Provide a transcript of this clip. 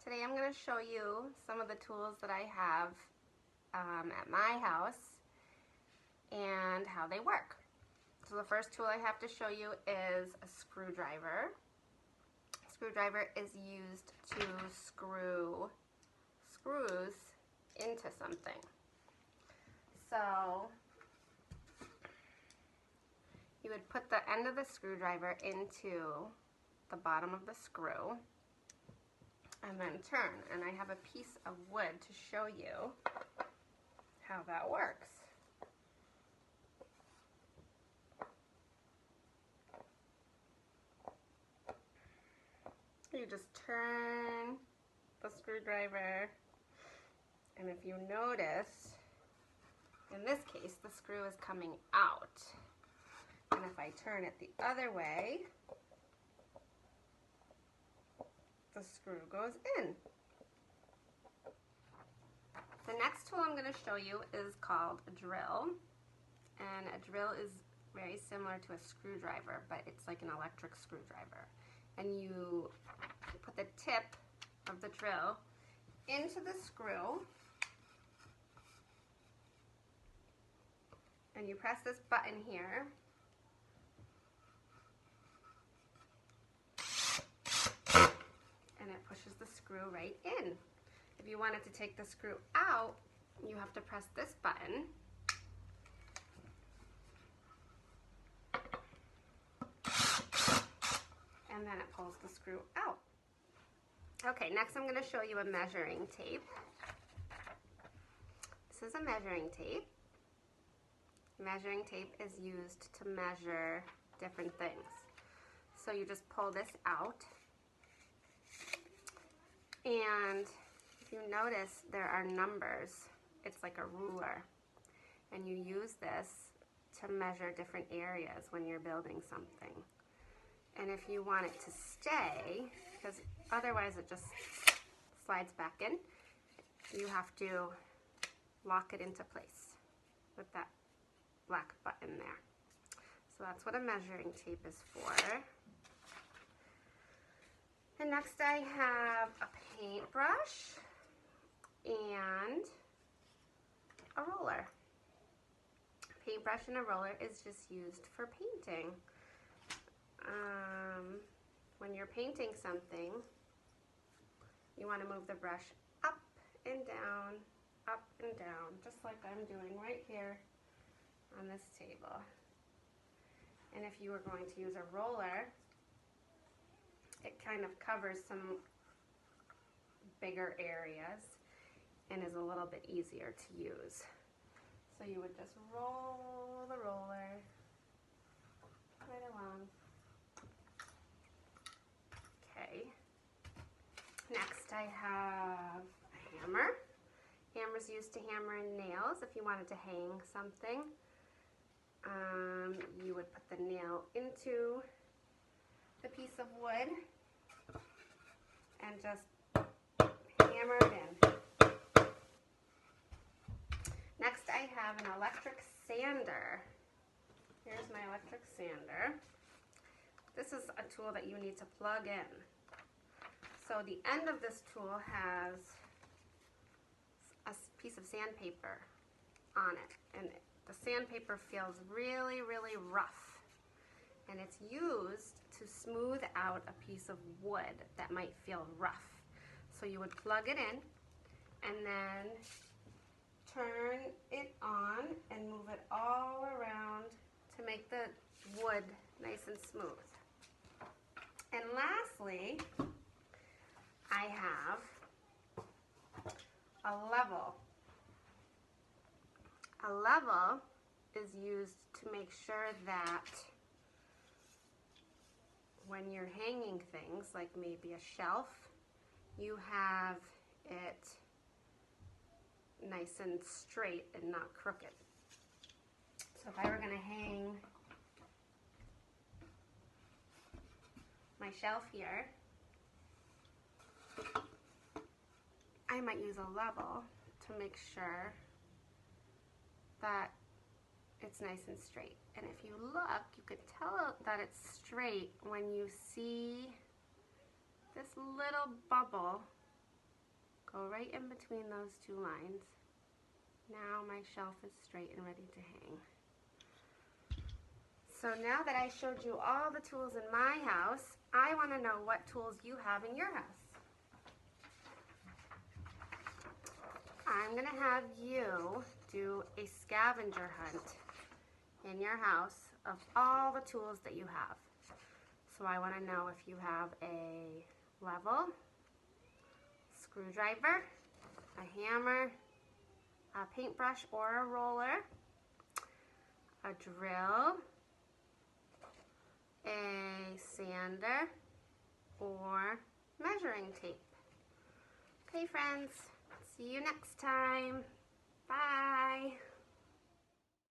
Today I'm going to show you some of the tools that I have at my house and how they work. So the first tool I have to show you is a screwdriver. A screwdriver is used to screw screws into something. So you would put the end of the screwdriver into the bottom of the screw and then turn. And I have a piece of wood to show you how that works. You just turn the screwdriver, and if you notice, in this case, the screw is coming out. And if I turn it the other way, the screw goes in. The next tool I'm going to show you is called a drill. And a drill is very similar to a screwdriver, but it's like an electric screwdriver. And you put the tip of the drill into the screw, and you press this button here, and it pushes the screw right in. If you wanted to take the screw out, you have to press this button, and then it pulls the screw out. Okay, next I'm going to show you a measuring tape. This is a measuring tape. Measuring tape is used to measure different things. So you just pull this out, and if you notice, there are numbers. It's like a ruler, and you use this to measure different areas when you're building something. And if you want it to stay, because otherwise it just slides back in, you have to lock it into place with that black button there. So that's what a measuring tape is for. And next I have a paintbrush and a roller. A paintbrush and a roller is just used for painting. When you're painting something, you want to move the brush up and down, just like I'm doing right here on this table. And if you were going to use a roller, it kind of covers some bigger areas and is a little bit easier to use. So you would just roll the roller right along. Okay. Next I have a hammer. Hammer's used to hammer in nails. If you wanted to hang something, you would put the nail into the piece of wood and just hammer it in. Next I have an electric sander. Here's my electric sander. This is a tool that you need to plug in. So the end of this tool has a piece of sandpaper on it, and the sandpaper feels really, really rough, and it's used to smooth out a piece of wood that might feel rough. So you would plug it in and then turn it on and move it all around to make the wood nice and smooth. And lastly, I have a level. A level is used to make sure that when you're hanging things, like maybe a shelf, you have it nice and straight and not crooked. So if I were going to hang my shelf here, I might use a level to make sure that it's nice and straight. And if you look, you could tell that it's straight when you see this little bubble Go right in between those two lines. Now my shelf is straight and ready to hang. So now that I showed you all the tools in my house, I want to know what tools you have in your house. I'm going to have you do a scavenger hunt in your house of all the tools that you have. So I want to know if you have a level, screwdriver, a hammer, a paintbrush or a roller, a drill, a sander, or measuring tape. Okay, friends, see you next time. Bye.